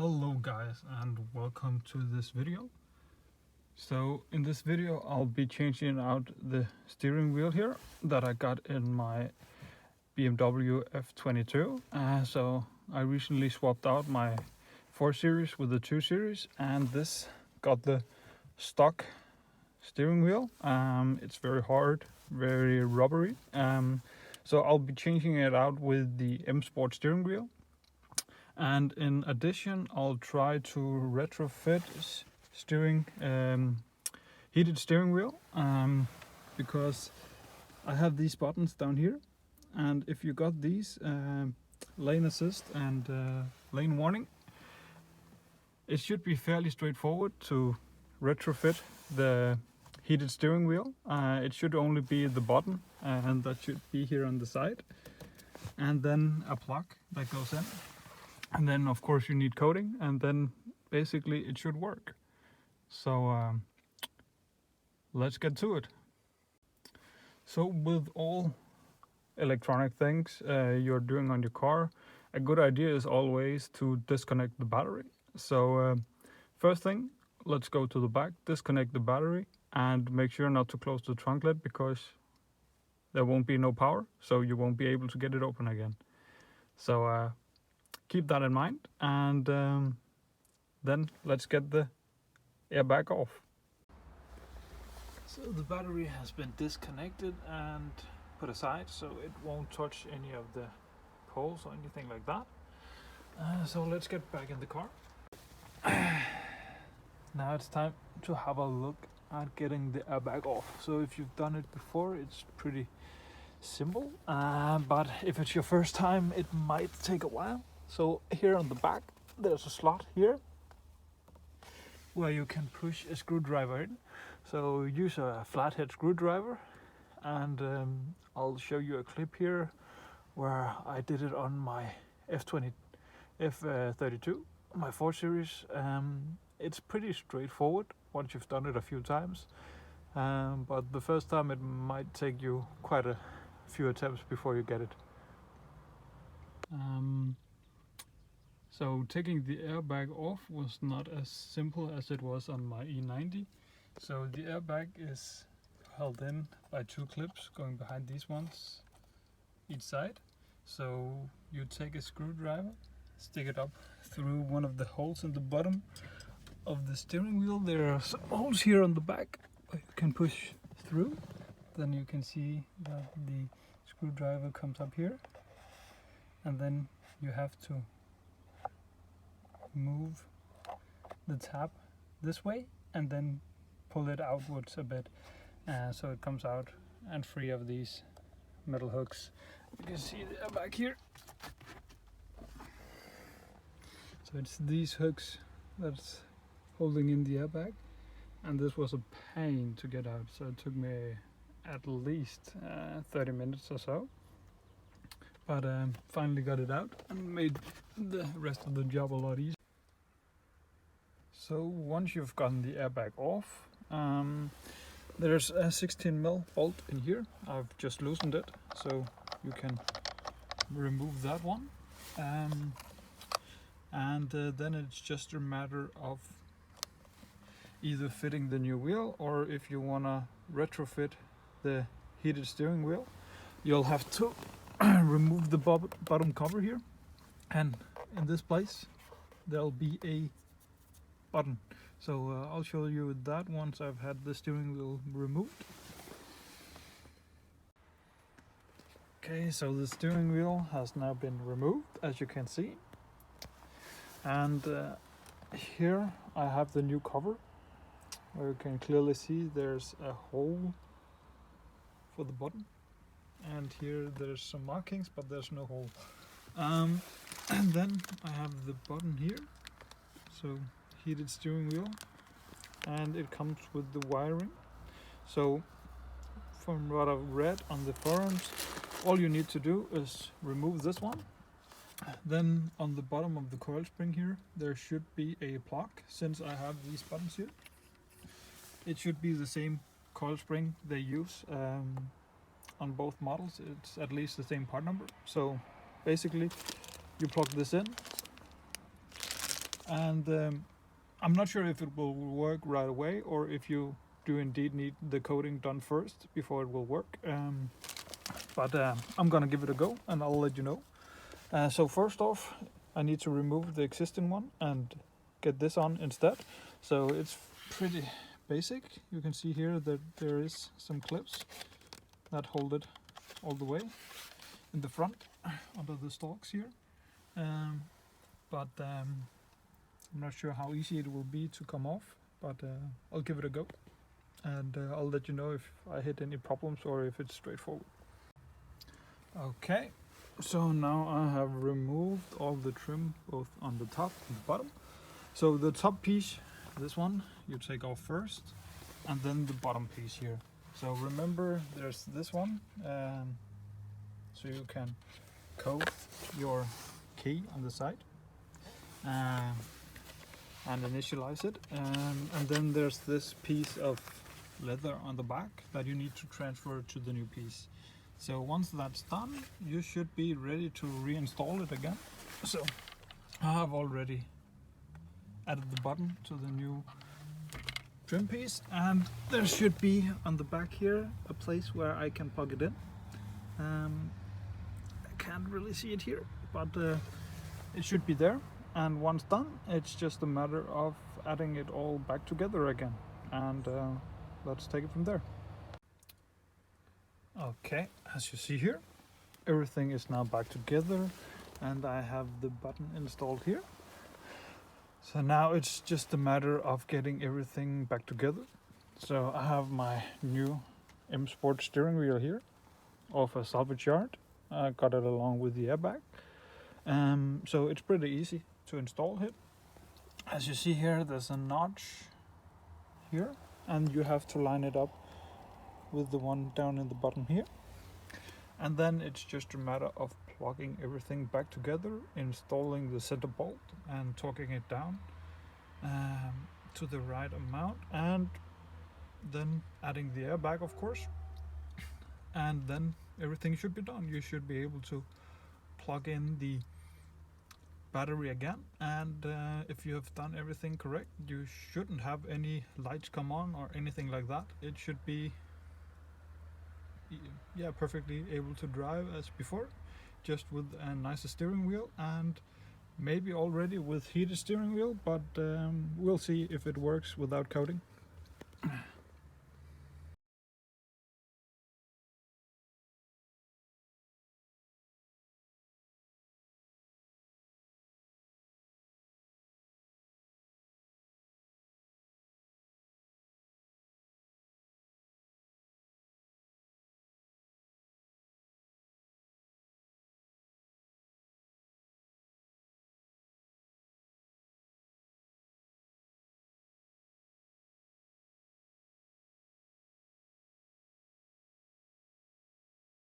Hello guys, and welcome to this video. So in this video I'll be changing out the steering wheel here that I got in my BMW F22. So I recently swapped out my 4 Series with the 2 Series, and this got the stock steering wheel. It's very hard, very rubbery. So I'll be changing it out with the M Sport steering wheel. And in addition, I'll try to retrofit heated steering wheel, because I have these buttons down here, and if you got these lane assist and lane warning, it should be fairly straightforward to retrofit the heated steering wheel. It should only be the button, and that should be here on the side, and then a plug that goes in. And then of course you need coding, and then basically it should work. So let's get to it. So with all electronic things you're doing on your car, a good idea is always to disconnect the battery. So first thing, let's go to the back, disconnect the battery, and make sure not to close the trunk lid, because there won't be no power, so you won't be able to get it open again. So keep that in mind, and then let's get the airbag off. So the battery has been disconnected and put aside, so it won't touch any of the poles or anything like that. So let's get back in the car. Now it's time to have a look at getting the airbag off. So if you've done it before, it's pretty simple, but if it's your first time, it might take a while. So here on the back, there's a slot here where you can push a screwdriver in. So use a flathead screwdriver, and I'll show you a clip here where I did it on my F32, my 4 Series. It's pretty straightforward once you've done it a few times, but the first time it might take you quite a few attempts before you get it. So taking the airbag off was not as simple as it was on my E90. So the airbag is held in by 2 clips going behind these ones each side. So you take a screwdriver, stick it up through one of the holes in the bottom of the steering wheel. There are some holes here on the back where you can push through. Then you can see that the screwdriver comes up here, and then you have to move the tab this way and then pull it outwards a bit, so it comes out and free of these metal hooks. You can see the airbag here. So it's these hooks that's holding in the airbag, and this was a pain to get out, so it took me at least 30 minutes or so, but finally got it out and made the rest of the job a lot easier. So once you've gotten the airbag off, there's a 16mm bolt in here. I've just loosened it, so you can remove that one, and then it's just a matter of either fitting the new wheel, or if you want to retrofit the heated steering wheel, you'll have to remove the bottom cover here, and in this place there'll be a button. So I'll show you that once I've had the steering wheel removed. Okay, so the steering wheel has now been removed, as you can see, and here I have the new cover, where you can clearly see there's a hole for the button, and here there's some markings, but there's no hole. And then I have the button here, so heated steering wheel, and it comes with the wiring. So from what I've read on the forums, all you need to do is remove this one. Then on the bottom of the coil spring here, there should be a plug. Since I have these buttons here, it should be the same coil spring they use on both models. It's at least the same part number. So basically you plug this in, and I'm not sure if it will work right away or if you do indeed need the coating done first before it will work. But I'm gonna give it a go and I'll let you know. So first off, I need to remove the existing one and get this on instead. So it's pretty basic. You can see here that there is some clips that hold it all the way in the front under the stalks here. But I'm not sure how easy it will be to come off, but I'll give it a go and I'll let you know if I hit any problems or if it's straightforward. Okay, so now I have removed all the trim both on the top and the bottom. So the top piece, this one, you take off first, and then the bottom piece here. So remember, there's this one, so you can coat your key on the side and initialize it, and then there's this piece of leather on the back that you need to transfer to the new piece. So once that's done, you should be ready to reinstall it again. So I have already added the button to the new trim piece, and there should be on the back here a place where I can plug it in. I can't really see it here, but it should be there, and once done, it's just a matter of adding it all back together again, and let's take it from there. Okay, as you see here, everything is now back together and I have the button installed here. So now it's just a matter of getting everything back together. So I have my new M Sport steering wheel here off a salvage yard. I got it along with the airbag. So it's pretty easy to install it. As you see here, there's a notch here and you have to line it up with the one down in the bottom here. And then it's just a matter of plugging everything back together, installing the center bolt and torquing it down to the right amount, and then adding the airbag, of course, and then everything should be done. You should be able to plug in the battery again, and if you have done everything correct, you shouldn't have any lights come on or anything like that. It should be perfectly able to drive as before, just with a nicer steering wheel and maybe already with heated steering wheel, but we'll see if it works without coating.